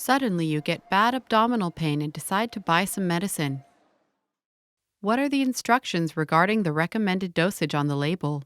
Suddenly, you get bad abdominal pain and decide to buy some medicine. What are the instructions regarding the recommended dosage on the label?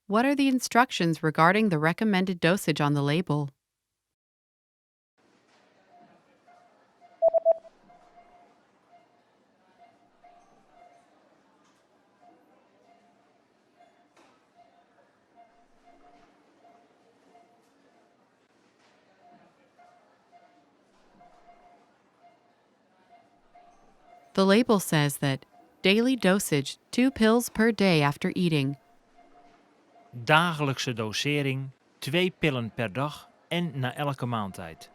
What are the instructions regarding the recommended dosage on the label? The label says that daily dosage 2 pills per day after eating. Dagelijkse dosering 2 pillen per dag en na elke maaltijd.